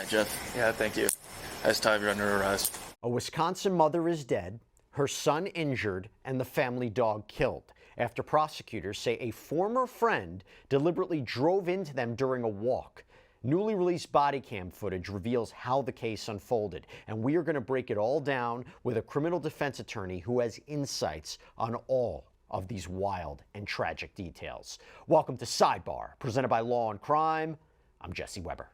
Hi, Jeff. Yeah, thank you. As time, you're under arrest. A Wisconsin mother is dead, her son injured, and the family dog killed after prosecutors say a former friend deliberately drove into them during a walk. Newly released body cam footage reveals how the case unfolded, and we are going to break it all down with a criminal defense attorney who has insights on all of these wild and tragic details. Welcome to Sidebar, presented by Law&Crime. I'm Jesse Weber.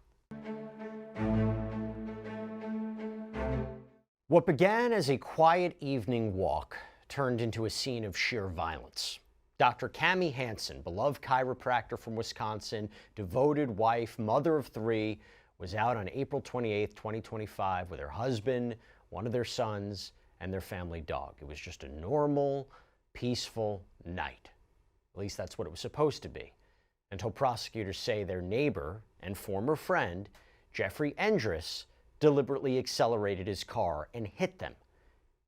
What began as a quiet evening walk turned into a scene of sheer violence. Dr. Kami Hansen, beloved chiropractor from Wisconsin, devoted wife, mother of three, was out on April 28, 2025 with her husband, one of their sons, and their family dog. It was just a normal, peaceful night. At least that's what it was supposed to be, until prosecutors say their neighbor and former friend, Jeffrey Endres, deliberately accelerated his car and hit them.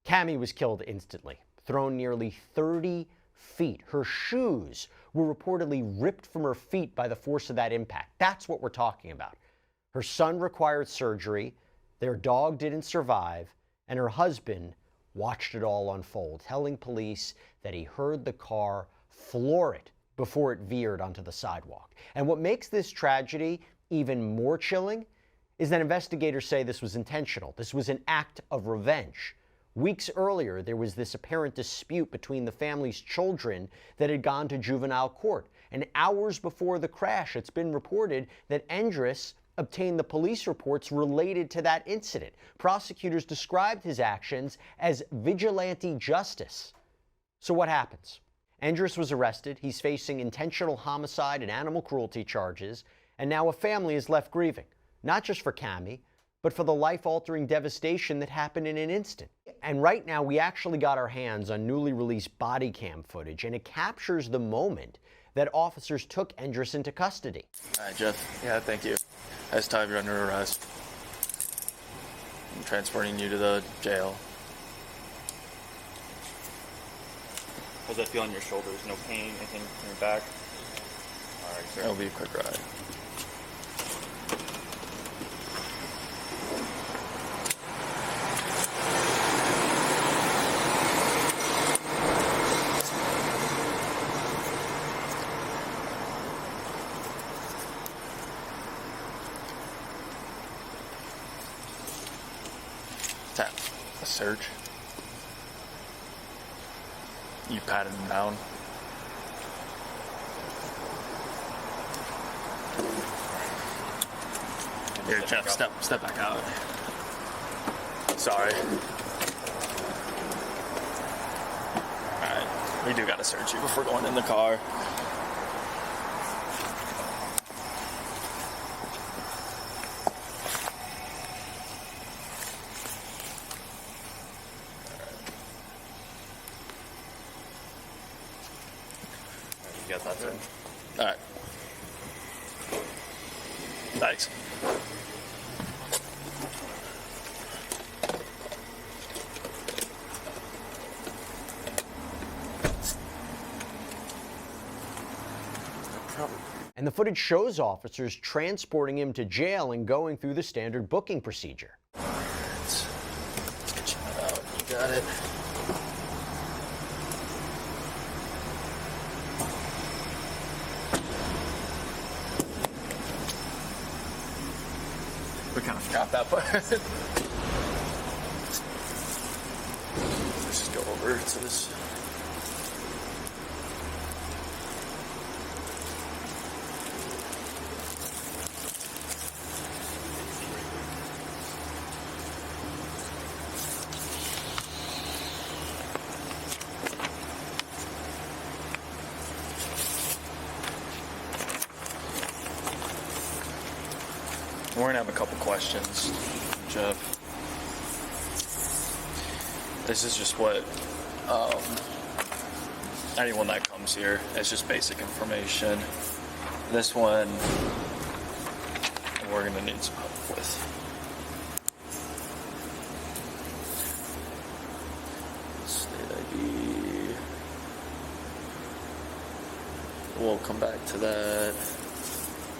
Kami was killed instantly, thrown nearly 30 feet. Her shoes were reportedly ripped from her feet by the force of that impact. That's what we're talking about. Her son required surgery, their dog didn't survive, and her husband watched it all unfold, telling police that he heard the car floor it before it veered onto the sidewalk. And what makes this tragedy even more chilling is that investigators say this was intentional. This was an act of revenge. Weeks earlier, there was this apparent dispute between the family's children that had gone to juvenile court. And hours before the crash, it's been reported that Endres obtained the police reports related to that incident. Prosecutors described his actions as vigilante justice. So what happens? Endres was arrested. He's facing intentional homicide and animal cruelty charges. And now a family is left grieving, not just for Kami, but for the life-altering devastation that happened in an instant. And right now, we actually got our hands on newly released body cam footage, and it captures the moment that officers took Endres into custody. Hi, Jeff. Yeah, thank you. As time, you're under arrest. I'm transporting you to the jail. How's that feel on your shoulders? No pain, anything in your back? All right, sir. It'll be a quick ride. Tap. A search. You patted him down. Here, Jeff, step back out. Sorry. Alright, we do gotta search you before going in the car. You got that, sir? Alright. Thanks. And the footage shows officers transporting him to jail and going through the standard booking procedure. Let's get you out. You got it. We kind of forgot that part. Let's just go over to this. We're gonna have a couple questions, Jeff. This is just what anyone that comes here, it's just basic information. This one we're gonna need some help with. State ID. We'll come back to that.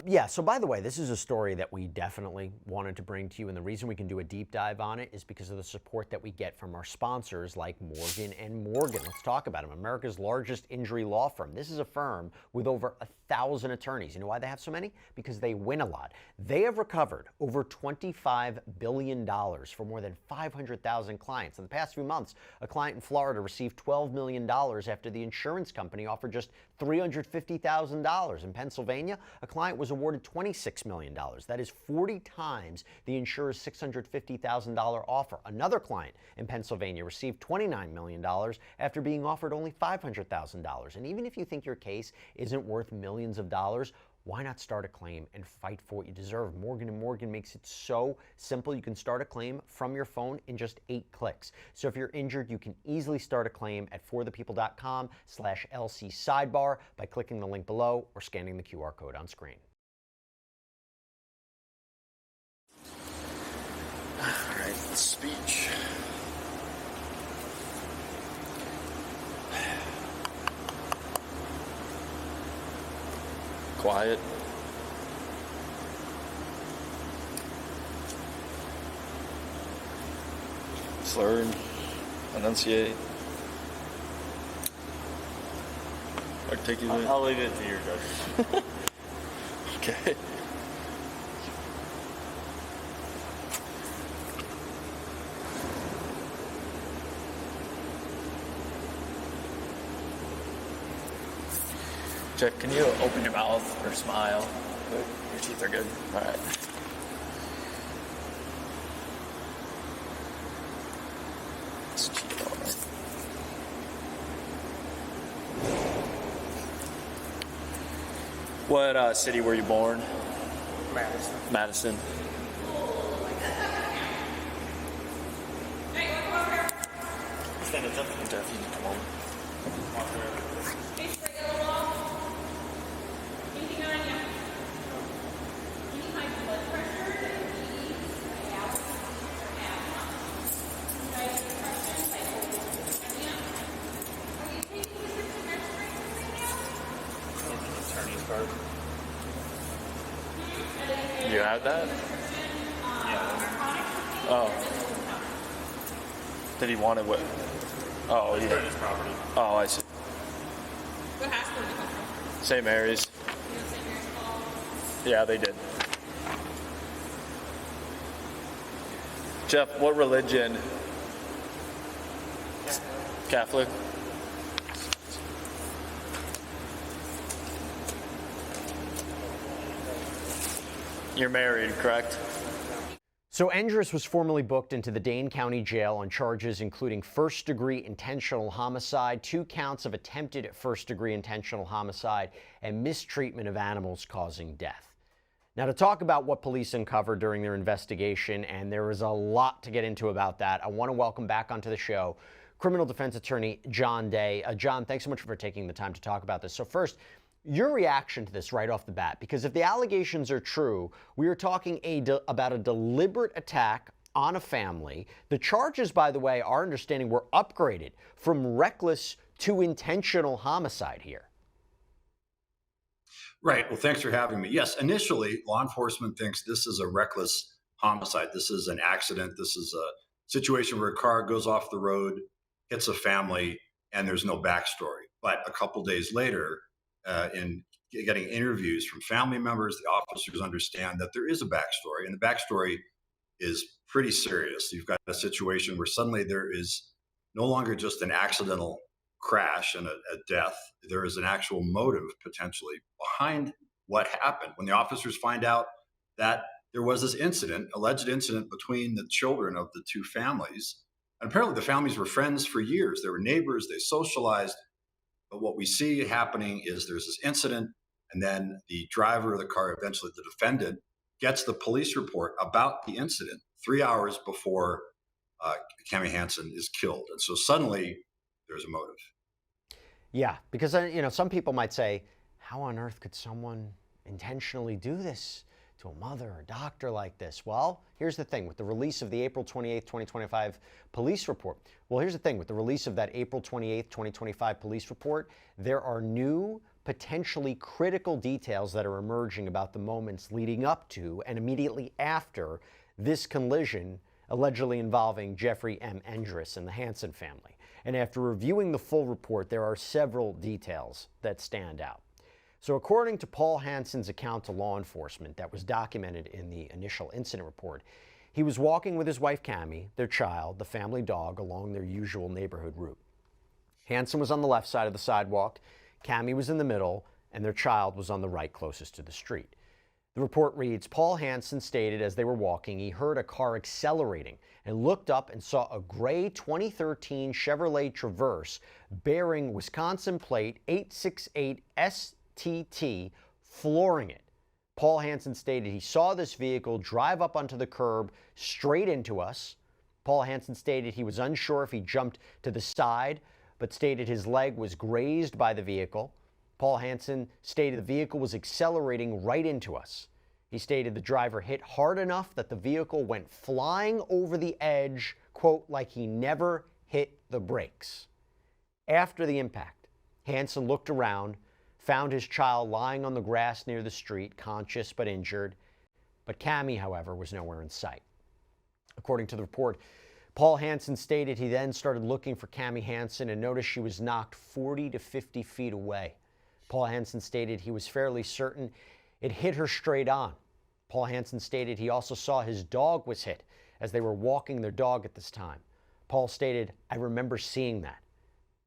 Yeah, so by the way, this is a story that we definitely wanted to bring to you, and the reason we can do a deep dive on it is because of the support that we get from our sponsors like Morgan & Morgan. Let's talk about them. America's largest injury law firm. This is a firm with over 1,000 attorneys. You know why they have so many? Because they win a lot. They have recovered over $25 billion for more than 500,000 clients. In the past few months, a client in Florida received $12 million after the insurance company offered just $350,000. In Pennsylvania, a client was awarded $26 million. That is 40 times the insurer's $650,000 offer. Another client in Pennsylvania received $29 million after being offered only $500,000. And even if you think your case isn't worth millions of dollars, why not start a claim and fight for what you deserve? Morgan & Morgan makes it so simple. You can start a claim from your phone in just 8 clicks. So if you're injured, you can easily start a claim at forthepeople.com/LC Sidebar by clicking the link below or scanning the QR code on screen. All right, speech. Quiet. Slurred. Enunciate. Articulate. I'll leave it to your judgment. Okay. Jeff, can you open your mouth or smile? Good. Your teeth are good. All right. Let's cheat on it. What city were you born? Madison. Madison. Stand it up. Jeff, you can come over. You had that? Yeah. Oh. Did he want it with? Oh, yeah. His property. Oh, I see. What hospital did you come from? St. Mary's. You know St. Mary's Hall? Yeah, they did. Jeff, what religion? Catholic. You're married, correct? So Endres was formally booked into the Dane County Jail on charges including first-degree intentional homicide, 2 counts of attempted first-degree intentional homicide, and mistreatment of animals causing death. Now, to talk about what police uncovered during their investigation, and there is a lot to get into about that, I want to welcome back onto the show criminal defense attorney John Day. John, thanks so much for taking the time to talk about this. So first, your reaction to this right off the bat, because if the allegations are true, we are talking about a deliberate attack on a family. The charges, by the way, our understanding were upgraded from reckless to intentional homicide here. Right. Well, thanks for having me. Yes, initially, law enforcement thinks this is a reckless homicide. This is an accident. This is a situation where a car goes off the road, hits a family, and there's no backstory. But a couple days later, in getting interviews from family members, the officers understand that there is a backstory, and the backstory is pretty serious. You've got a situation where suddenly there is no longer just an accidental crash and a death. There is an actual motive potentially behind what happened. When the officers find out that there was this incident, alleged incident between the children of the 2 families, and apparently the families were friends for years. They were neighbors, they socialized. But what we see happening is there's this incident, and then the driver of the car, eventually the defendant, gets the police report about the incident 3 hours before Kami Hansen is killed. And so suddenly there's a motive. Yeah, because, you know, some people might say, how on earth could someone intentionally do this to a mother or doctor like this? Well, here's the thing. With the release of the April 28th, 2025 police report, with the release of that April 28th, 2025 police report, there are new potentially critical details that are emerging about the moments leading up to and immediately after this collision allegedly involving Jeffrey M. Endres and the Hansen family. And after reviewing the full report, there are several details that stand out. So according to Paul Hansen's account to law enforcement that was documented in the initial incident report, he was walking with his wife Kami, their child, the family dog, along their usual neighborhood route. Hansen was on the left side of the sidewalk, Kami was in the middle, and their child was on the right closest to the street. The report reads, Paul Hansen stated as they were walking, he heard a car accelerating and looked up and saw a gray 2013 Chevrolet Traverse bearing Wisconsin plate 868 STT flooring it. Paul Hansen stated he saw this vehicle drive up onto the curb straight into us. Paul Hansen stated he was unsure if he jumped to the side, but stated his leg was grazed by the vehicle. Paul Hansen stated the vehicle was accelerating right into us. He stated the driver hit hard enough that the vehicle went flying over the edge, quote, like he never hit the brakes. After the impact, Hansen looked around, found his child lying on the grass near the street, conscious but injured. But Kami, however, was nowhere in sight. According to the report, Paul Hansen stated he then started looking for Kami Hansen and noticed she was knocked 40 to 50 feet away. Paul Hansen stated he was fairly certain it hit her straight on. Paul Hansen stated he also saw his dog was hit as they were walking their dog at this time. Paul stated, I remember seeing that.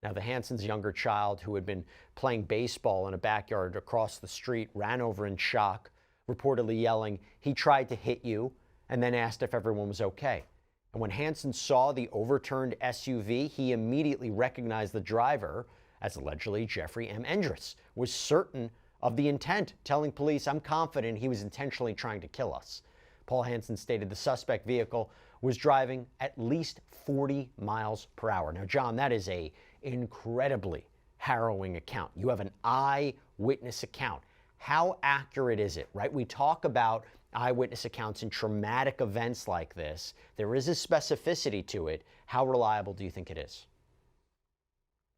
Now, the Hansen's younger child, who had been playing baseball in a backyard across the street, ran over in shock, reportedly yelling, he tried to hit you, and then asked if everyone was okay. And when Hansen saw the overturned SUV, he immediately recognized the driver as allegedly Jeffrey M. Endres, was certain of the intent, telling police, I'm confident he was intentionally trying to kill us. Paul Hansen stated the suspect vehicle was driving at least 40 miles per hour. Now, John, that is a incredibly harrowing account. You have an eyewitness account. How accurate is it, right? We talk about eyewitness accounts in traumatic events like this. There is a specificity to it. How reliable do you think it is?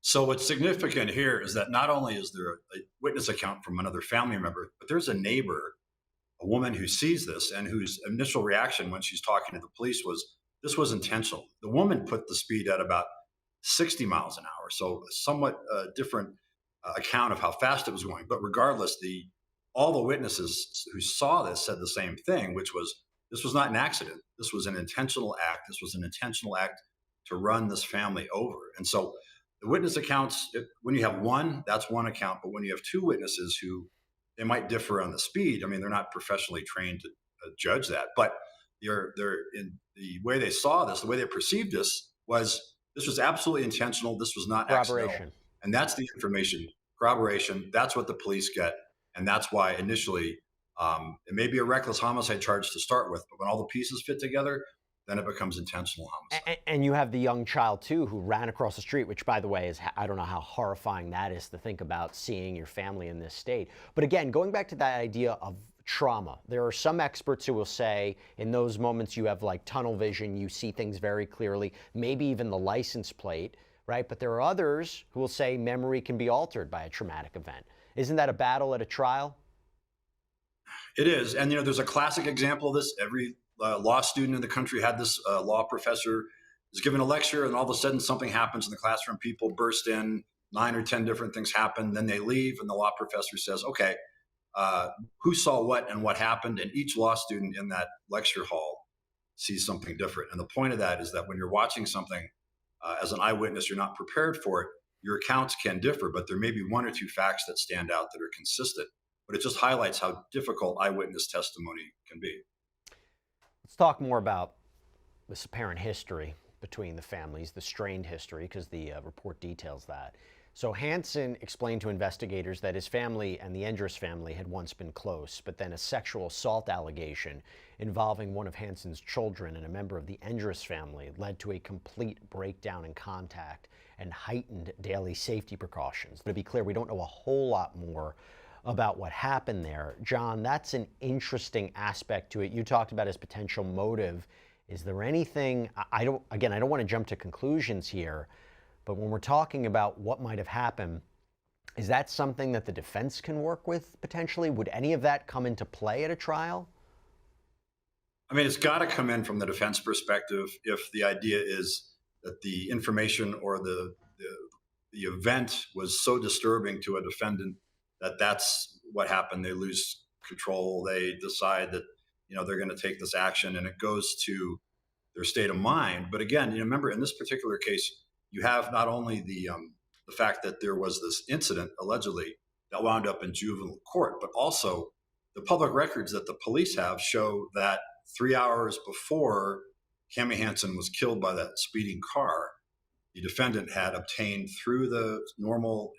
So what's significant here is that not only is there a witness account from another family member, but there's a neighbor, a woman who sees this and whose initial reaction when she's talking to the police was, this was intentional. The woman put the speed at about 60 miles an hour. So a somewhat different account of how fast it was going. But regardless, all the witnesses who saw this said the same thing, which was, this was not an accident. This was an intentional act. This was an intentional act to run this family over. And so the witness accounts, when you have one, that's one account. But when you have two witnesses who they might differ on the speed, I mean, they're not professionally trained to judge that. But they're in the way they saw this, the way they perceived this was absolutely intentional. This was not accidental. And that's the information, corroboration. That's what the police get. And that's why initially it may be a reckless homicide charge to start with, but when all the pieces fit together, then it becomes intentional homicide. And you have the young child, too, who ran across the street, which, by the way, is, I don't know how horrifying that is to think about seeing your family in this state. But again, going back to that idea of trauma, there are some experts who will say in those moments you have like tunnel vision, you see things very clearly, maybe even the license plate, right? But there are others who will say memory can be altered by a traumatic event. Isn't that a battle at a trial? It is. And, there's a classic example of this. Every law student in the country had this. Law professor is giving a lecture and all of a sudden something happens in the classroom. People burst in, 9 or 10 different things happen. Then they leave and the law professor says, okay, who saw what and what happened? And each law student in that lecture hall sees something different. And the point of that is that when you're watching something as an eyewitness, you're not prepared for it. Your accounts can differ, but there may be 1 or 2 facts that stand out that are consistent. But it just highlights how difficult eyewitness testimony can be. Let's talk more about this apparent history between the families, the strained history, because the report details that. So Hansen explained to investigators that his family and the Endres family had once been close, but then a sexual assault allegation involving one of Hansen's children and a member of the Endres family led to a complete breakdown in contact and heightened daily safety precautions. To be clear, we don't know a whole lot more about what happened there. John, that's an interesting aspect to it. You talked about his potential motive. Is there anything, I don't want to jump to conclusions here, but when we're talking about what might have happened, Is that something that the defense can work with potentially? Would any of that come into play at a trial? I mean, it's got to come in from the defense perspective if the idea is that the information or the event was so disturbing to a defendant that that's what happened. They lose control. They decide that, they're going to take this action, and it goes to their state of mind. But again, remember, in this particular case, you have not only the fact that there was this incident allegedly that wound up in juvenile court, but also the public records that the police have show that 3 hours before Kami Hansen was killed by that speeding car, the defendant had obtained, through the normal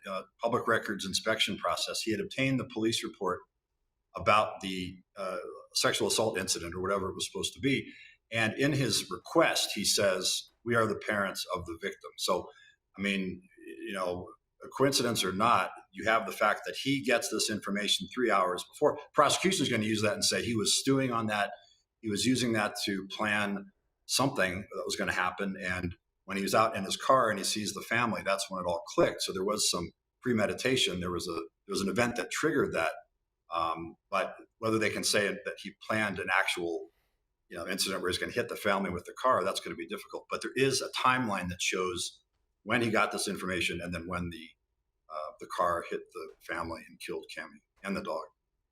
public records inspection process, he had obtained the police report about the sexual assault incident or whatever it was supposed to be. And in his request, he says, "We are the parents of the victim." So, I mean, a coincidence or not, you have the fact that he gets this information 3 hours before. Prosecution is going to use that and say he was stewing on that. He was using that to plan something that was going to happen. And when he was out in his car and he sees the family, that's when it all clicked. So there was some premeditation. There was an event that triggered that. But whether they can say that he planned an actual incident where he's going to hit the family with the car, that's going to be difficult. But there is a timeline that shows when he got this information and then when the car hit the family and killed Kami and the dog.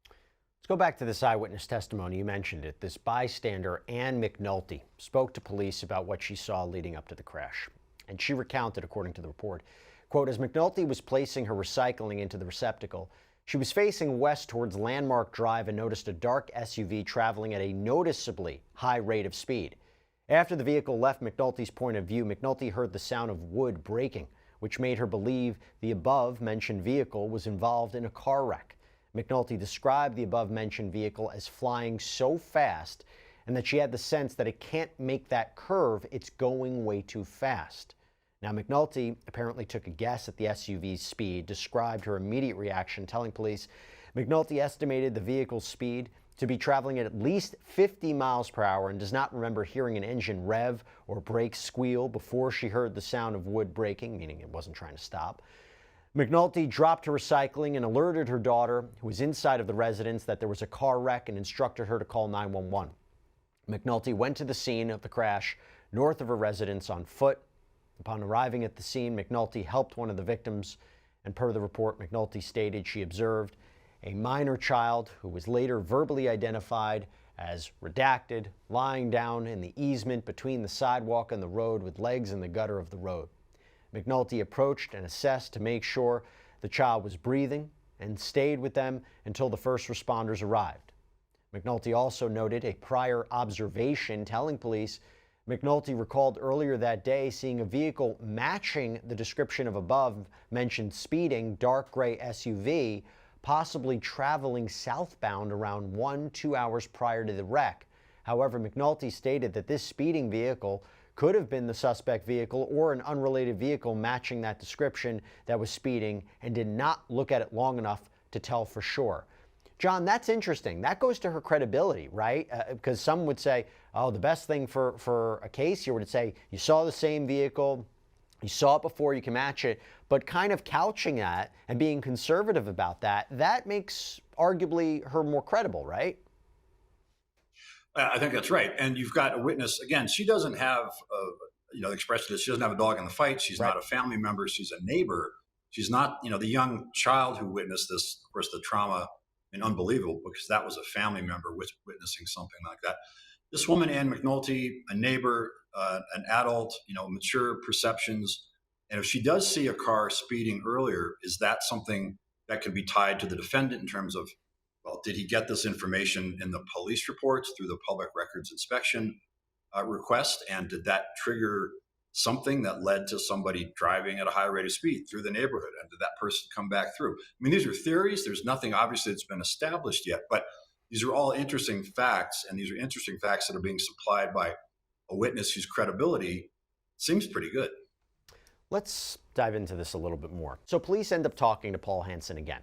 Let's go back to this eyewitness testimony. You mentioned it. This bystander, Ann McNulty, spoke to police about what she saw leading up to the crash. And she recounted, according to the report, quote, "As McNulty was placing her recycling into the receptacle, she was facing west towards Landmark Drive and noticed a dark SUV traveling at a noticeably high rate of speed. After the vehicle left McNulty's point of view, McNulty heard the sound of wood breaking, which made her believe the above-mentioned vehicle was involved in a car wreck. McNulty described the above-mentioned vehicle as flying so fast and that she had the sense that it can't make that curve, it's going way too fast. Now, McNulty apparently took a guess at the SUV's speed, described her immediate reaction, telling police McNulty estimated the vehicle's speed to be traveling at least 50 miles per hour and does not remember hearing an engine rev or brake squeal before she heard the sound of wood breaking, meaning it wasn't trying to stop. McNulty dropped her recycling and alerted her daughter, who was inside of the residence, that there was a car wreck and instructed her to call 911. McNulty went to the scene of the crash north of her residence on foot. Upon arriving at the scene, McNulty helped one of the victims, and per the report, McNulty stated she observed a minor child who was later verbally identified as redacted, lying down in the easement between the sidewalk and the road with legs in the gutter of the road. McNulty approached and assessed to make sure the child was breathing and stayed with them until the first responders arrived. McNulty also noted a prior observation, telling police McNulty recalled earlier that day seeing a vehicle matching the description of above-mentioned speeding dark gray SUV, possibly traveling southbound around 1-2 hours prior to the wreck. However, McNulty stated that this speeding vehicle could have been the suspect vehicle or an unrelated vehicle matching that description that was speeding, and did not look at it long enough to tell for sure. John, that's interesting. That goes to her credibility, right? Because some would say, oh, the best thing for a case here would say, you saw the same vehicle, you saw it before, you can match it. But kind of couching that and being conservative about that, that makes arguably her more credible, right? I think that's right. And you've got a witness, again, she doesn't have, the expression is she doesn't have a dog in the fight. She's not a family member. She's a neighbor. She's not, the young child who witnessed this, of course, the trauma, and unbelievable because that was a family member witnessing something like that. This woman, Ann McNulty, a neighbor, an adult, mature perceptions. And if she does see a car speeding earlier, is that something that can be tied to the defendant in terms of, well, did he get this information in the police reports through the public records inspection request? And did that trigger something that led to somebody driving at a high rate of speed through the neighborhood? And did that person come back through? I mean, these are theories. There's nothing obviously that's been established yet, but these are all interesting facts, and these are interesting facts that are being supplied by a witness whose credibility seems pretty good. Let's dive into this a little bit more. So police end up talking to Paul Hansen again,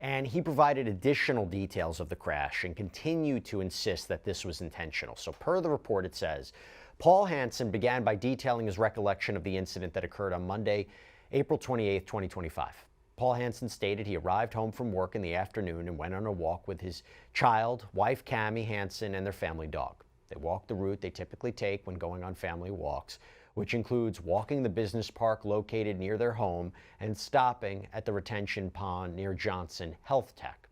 and he provided additional details of the crash and continued to insist that this was intentional. So per the report, it says, Paul Hansen began by detailing his recollection of the incident that occurred on Monday, April 28, 2025. Paul Hansen stated he arrived home from work in the afternoon and went on a walk with his child, wife Kami Hansen, and their family dog. They walked the route they typically take when going on family walks, which includes walking the business park located near their home and stopping at the retention pond near Johnson Health Tech.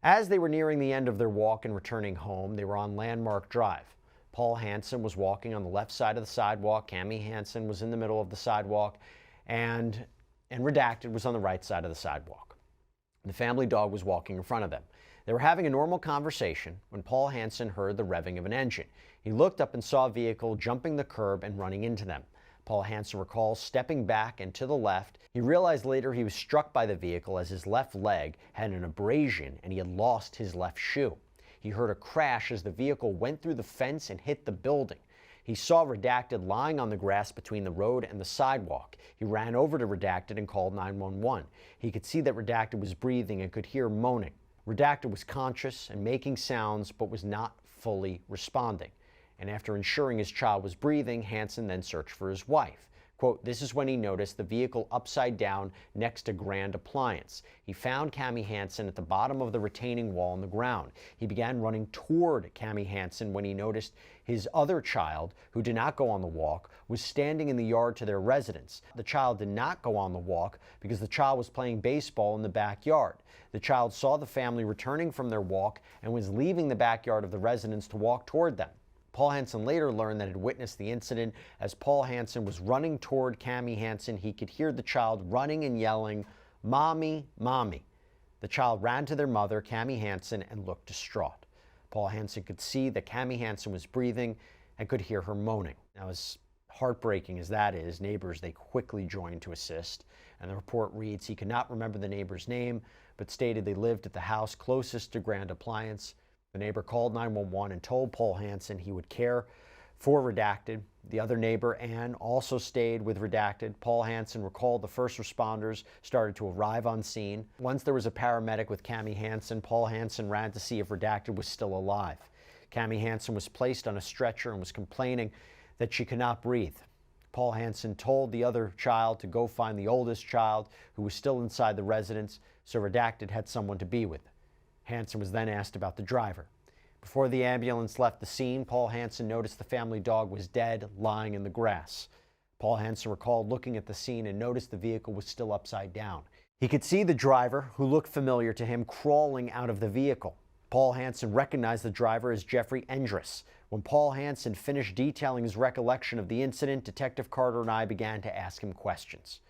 As they were nearing the end of their walk and returning home, they were on Landmark Drive. Paul Hansen was walking on the left side of the sidewalk, Kami Hansen was in the middle of the sidewalk, and Redacted was on the right side of the sidewalk. The family dog was walking in front of them. They were having a normal conversation when Paul Hansen heard the revving of an engine. He looked up and saw a vehicle jumping the curb and running into them. Paul Hansen recalls stepping back and to the left. He realized later he was struck by the vehicle as his left leg had an abrasion and he had lost his left shoe. He heard a crash as the vehicle went through the fence and hit the building. He saw Redacted lying on the grass between the road and the sidewalk. He ran over to Redacted and called 911. He could see that Redacted was breathing and could hear moaning. Redacted was conscious and making sounds, but was not fully responding. And after ensuring his child was breathing, Hansen then searched for his wife. Quote, this is when he noticed the vehicle upside down next to Grand Appliance. He found Kami Hansen at the bottom of the retaining wall on the ground. He began running toward Kami Hansen when he noticed his other child, who did not go on the walk, was standing in the yard to their residence. The child did not go on the walk because the child was playing baseball in the backyard. The child saw the family returning from their walk and was leaving the backyard of the residence to walk toward them. Paul Hansen later learned that he had witnessed the incident. As Paul Hansen was running toward Kami Hansen, he could hear the child running and yelling, "Mommy, Mommy." The child ran to their mother, Kami Hansen, and looked distraught. Paul Hansen could see that Kami Hansen was breathing and could hear her moaning. Now, as heartbreaking as that is, neighbors, they quickly joined to assist. And the report reads, he could not remember the neighbor's name, but stated they lived at the house closest to Grand Appliance. The neighbor called 911 and told Paul Hansen he would care for Redacted. The other neighbor, Ann, also stayed with Redacted. Paul Hansen recalled the first responders started to arrive on scene. Once there was a paramedic with Kami Hansen, Paul Hansen ran to see if Redacted was still alive. Kami Hansen was placed on a stretcher and was complaining that she could not breathe. Paul Hansen told the other child to go find the oldest child, who was still inside the residence, so Redacted had someone to be with. Hansen was then asked about the driver. Before the ambulance left the scene, Paul Hansen noticed the family dog was dead, lying in the grass. Paul Hansen recalled looking at the scene and noticed the vehicle was still upside down. He could see the driver, who looked familiar to him, crawling out of the vehicle. Paul Hansen recognized the driver as Jeffrey Endres. When Paul Hansen finished detailing his recollection of the incident, Detective Carter and I began to ask him questions.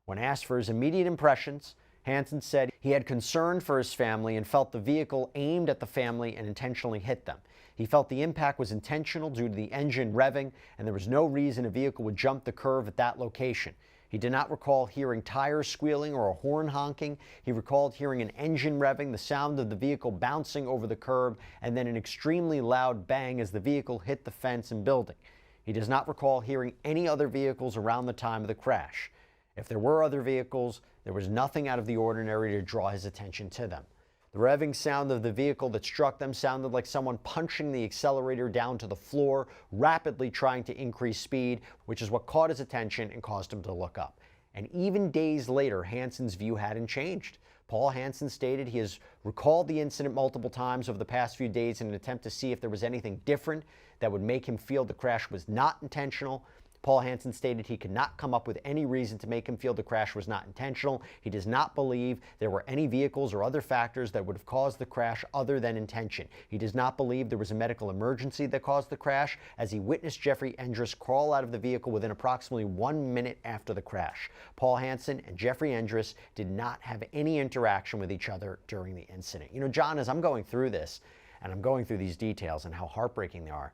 When asked for his immediate impressions, Hansen said he had concern for his family and felt the vehicle aimed at the family and intentionally hit them. He felt the impact was intentional due to the engine revving, and there was no reason a vehicle would jump the curve at that location. He did not recall hearing tires squealing or a horn honking. He recalled hearing an engine revving, the sound of the vehicle bouncing over the curb, and then an extremely loud bang as the vehicle hit the fence and building. He does not recall hearing any other vehicles around the time of the crash. If there were other vehicles, there was nothing out of the ordinary to draw his attention to them. The revving sound of the vehicle that struck them sounded like someone punching the accelerator down to the floor, rapidly trying to increase speed, which is what caught his attention and caused him to look up. And even days later, Hansen's view hadn't changed. Paul Hansen stated he has recalled the incident multiple times over the past few days in an attempt to see if there was anything different that would make him feel the crash was not intentional. Paul Hansen stated he could not come up with any reason to make him feel the crash was not intentional. He does not believe there were any vehicles or other factors that would have caused the crash other than intention. He does not believe there was a medical emergency that caused the crash, as he witnessed Jeffrey Endres crawl out of the vehicle within approximately 1 minute after the crash. Paul Hansen and Jeffrey Endres did not have any interaction with each other during the incident. You know, John, as I'm going through this, and I'm going through these details and how heartbreaking they are,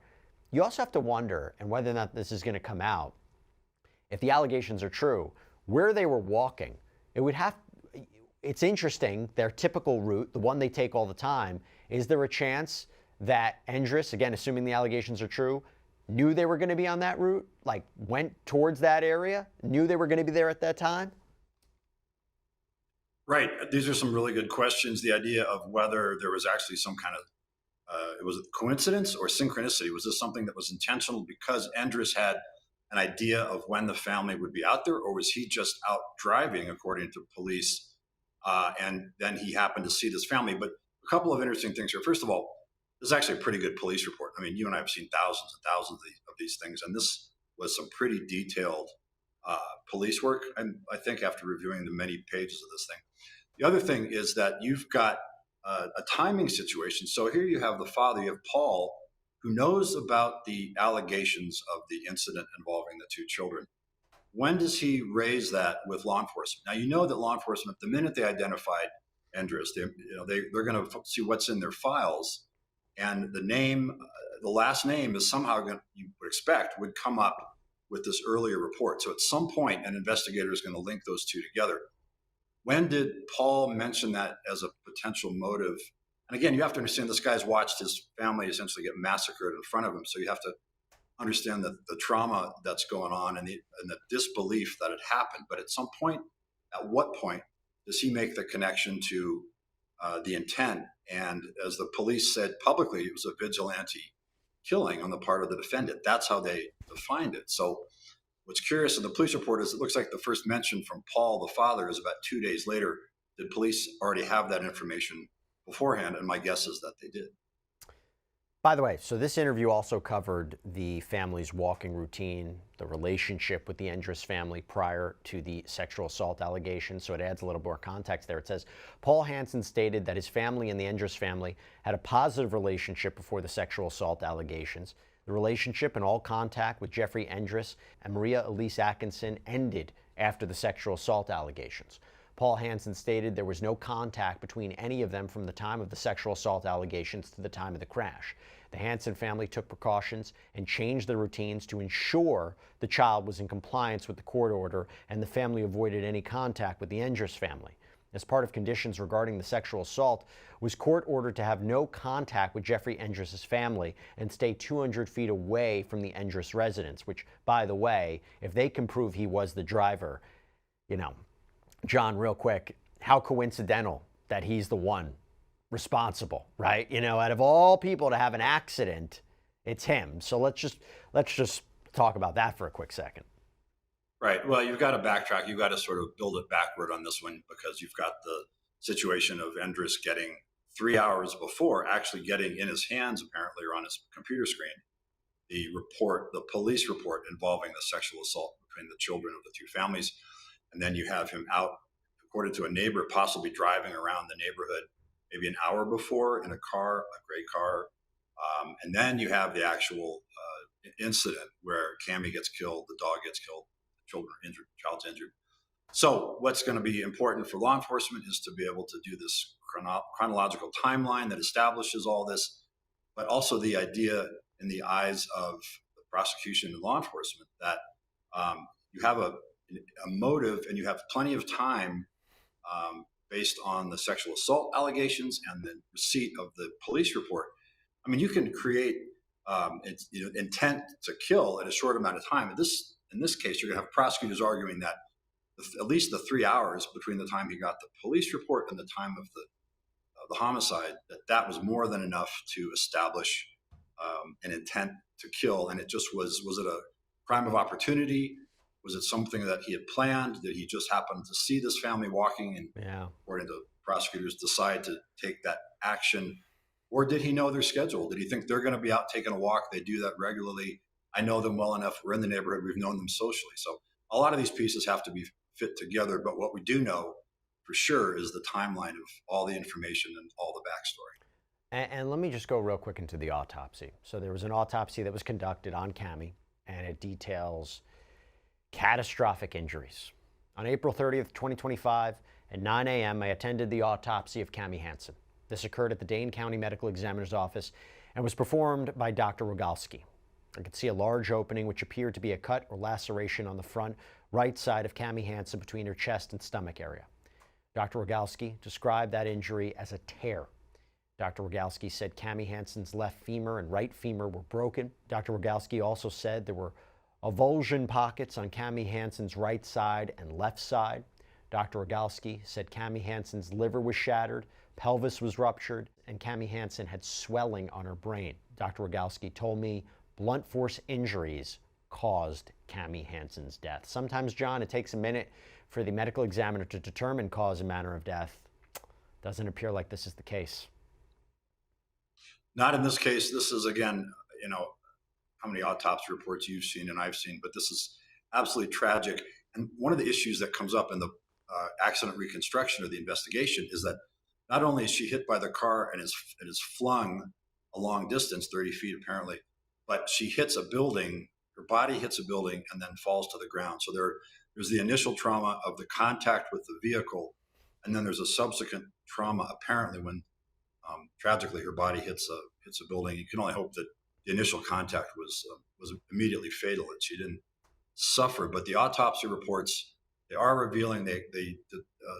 you also have to wonder, and whether or not this is going to come out, if the allegations are true, where they were walking. It's interesting, their typical route, the one they take all the time. Is there a chance that Endres, again, assuming the allegations are true, knew they were going to be on that route, like went towards that area, knew they were going to be there at that time? Right. These are some really good questions. The idea of whether there was actually some kind of it was coincidence or synchronicity. Was this something that was intentional because Endres had an idea of when the family would be out there, or was he just out driving, according to police, And then he happened to see this family. But a couple of interesting things here. First of all, this is actually a pretty good police report. I mean, you and I have seen thousands and thousands of these things, and this was some pretty detailed police work, and I think after reviewing the many pages of this thing. The other thing is that you've got a timing situation. So here you have the father, you have Paul, who knows about the allegations of the incident involving the two children. When does he raise that with law enforcement? Now, you know that law enforcement, the minute they identified Endres, they're going to see what's in their files, and the name, the last name is somehow going, you would expect, would come up with this earlier report. So at some point, an investigator is going to link those two together. When did Paul mention that as a potential motive? And again, you have to understand this guy's watched his family essentially get massacred in front of him. So you have to understand the trauma that's going on and the disbelief that it happened. But at some point, at what point does he make the connection to the intent? And as the police said publicly, it was a vigilante killing on the part of the defendant. That's how they defined it. So what's curious in the police report is it looks like the first mention from Paul, the father, is about 2 days later. Did police already have that information beforehand? And my guess is that they did. By the way, so this interview also covered the family's walking routine, the relationship with the Endres family prior to the sexual assault allegations, so it adds a little more context there. It says, Paul Hansen stated that his family and the Endres family had a positive relationship before the sexual assault allegations. The relationship and all contact with Jeffrey Endres and Maria Elise Atkinson ended after the sexual assault allegations. Paul Hansen stated there was no contact between any of them from the time of the sexual assault allegations to the time of the crash. The Hansen family took precautions and changed their routines to ensure the child was in compliance with the court order, and the family avoided any contact with the Endres family. As part of conditions regarding the sexual assault, was court ordered to have no contact with Jeffrey Endres' family and stay 200 feet away from the Endres residence, which, by the way, if they can prove he was the driver, you know, John, real quick, how coincidental that he's the one responsible, right? You know, out of all people to have an accident, it's him. So let's just talk about that for a quick second. Right. Well, you've got to backtrack. You've got to sort of build it backward on this one, because you've got the situation of Endres getting 3 hours before actually getting in his hands, apparently, or on his computer screen, the report, the police report involving the sexual assault between the children of the two families. And then you have him out, according to a neighbor, possibly driving around the neighborhood maybe an hour before in a car, a gray car. And then you have the actual incident where Kami gets killed, the dog gets killed, the children are injured, the child's injured. So what's going to be important for law enforcement is to be able to do this chronological timeline that establishes all this, but also the idea in the eyes of the prosecution and law enforcement that you have a motive and you have plenty of time based on the sexual assault allegations and the receipt of the police report. I mean, you can create intent to kill in a short amount of time. In this case, you're going to have prosecutors arguing that at least the 3 hours between the time he got the police report and the time of the homicide, that was more than enough to establish an intent to kill. And it just was it a crime of opportunity? Was it something that he had planned? Did he just happen to see this family walking and, according to prosecutors, decide to take that action? Or did he know their schedule? Did he think they're going to be out taking a walk? They do that regularly. I know them well enough. We're in the neighborhood. We've known them socially. So a lot of these pieces have to be fit together. But what we do know for sure is the timeline of all the information and all the backstory. And let me just go real quick into the autopsy. So there was an autopsy that was conducted on Kami, and it details catastrophic injuries. On April 30th, 2025, at 9 a.m., I attended the autopsy of Kami Hansen. This occurred at the Dane County Medical Examiner's Office and was performed by Dr. Rogalski. I could see a large opening which appeared to be a cut or laceration on the front right side of Kami Hansen between her chest and stomach area. Dr. Rogalski described that injury as a tear. Dr. Rogalski said Kami Hansen's left femur and right femur were broken. Dr. Rogalski also said there were avulsion pockets on Kami Hansen's right side and left side. Dr. Rogalski said Kami Hansen's liver was shattered, pelvis was ruptured, and Kami Hansen had swelling on her brain. Dr. Rogalski told me blunt force injuries caused Kami Hansen's death. Sometimes, John, it takes a minute for the medical examiner to determine cause and manner of death. Doesn't appear like this is the case. Not in this case. This is, again, how many autopsy reports you've seen and I've seen, but this is absolutely tragic. And one of the issues that comes up in the accident reconstruction or the investigation is that not only is she hit by the car and is flung a long distance, 30 feet apparently, but she hits a building, her body hits a building and then falls to the ground. So there's the initial trauma of the contact with the vehicle, and then there's a subsequent trauma apparently when tragically her body hits a building. You can only hope that the initial contact was immediately fatal and she didn't suffer. But the autopsy reports, they are revealing, they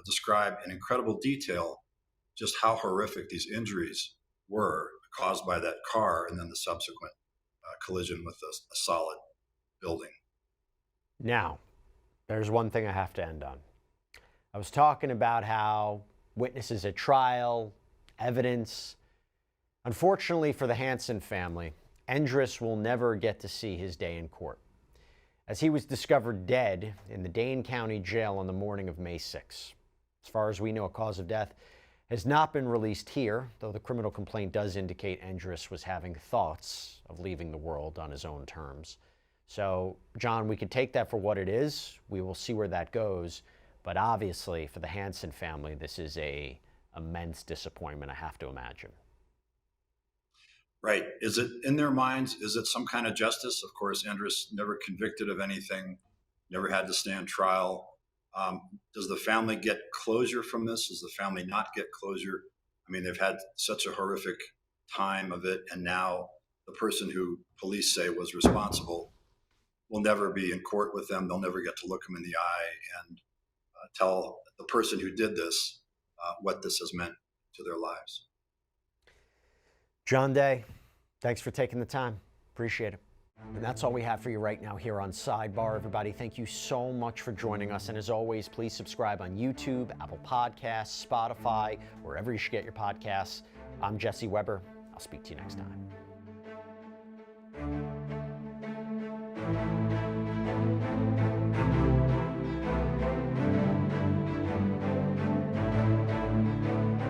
describe in incredible detail just how horrific these injuries were caused by that car and then the subsequent collision with a solid building. Now, there's one thing I have to end on. I was talking about how witnesses at trial, evidence. Unfortunately for the Hansen family, Endres will never get to see his day in court, as he was discovered dead in the Dane County Jail on the morning of May 6. As far as we know, a cause of death has not been released here, though the criminal complaint does indicate Endres was having thoughts of leaving the world on his own terms. So, John, we could take that for what it is. We will see where that goes. But obviously, for the Hansen family, this is an immense disappointment, I have to imagine. Right. Is it in their minds? Is it some kind of justice? Of course, Endres never convicted of anything, never had to stand trial. Does the family get closure from this? Does the family not get closure? I mean, they've had such a horrific time of it, and now the person who police say was responsible will never be in court with them. They'll never get to look them in the eye and tell the person who did this what this has meant to their lives. John Day, thanks for taking the time. Appreciate it. And that's all we have for you right now here on Sidebar. Everybody, thank you so much for joining us. And as always, please subscribe on YouTube, Apple Podcasts, Spotify, wherever you should get your podcasts. I'm Jesse Weber. I'll speak to you next time.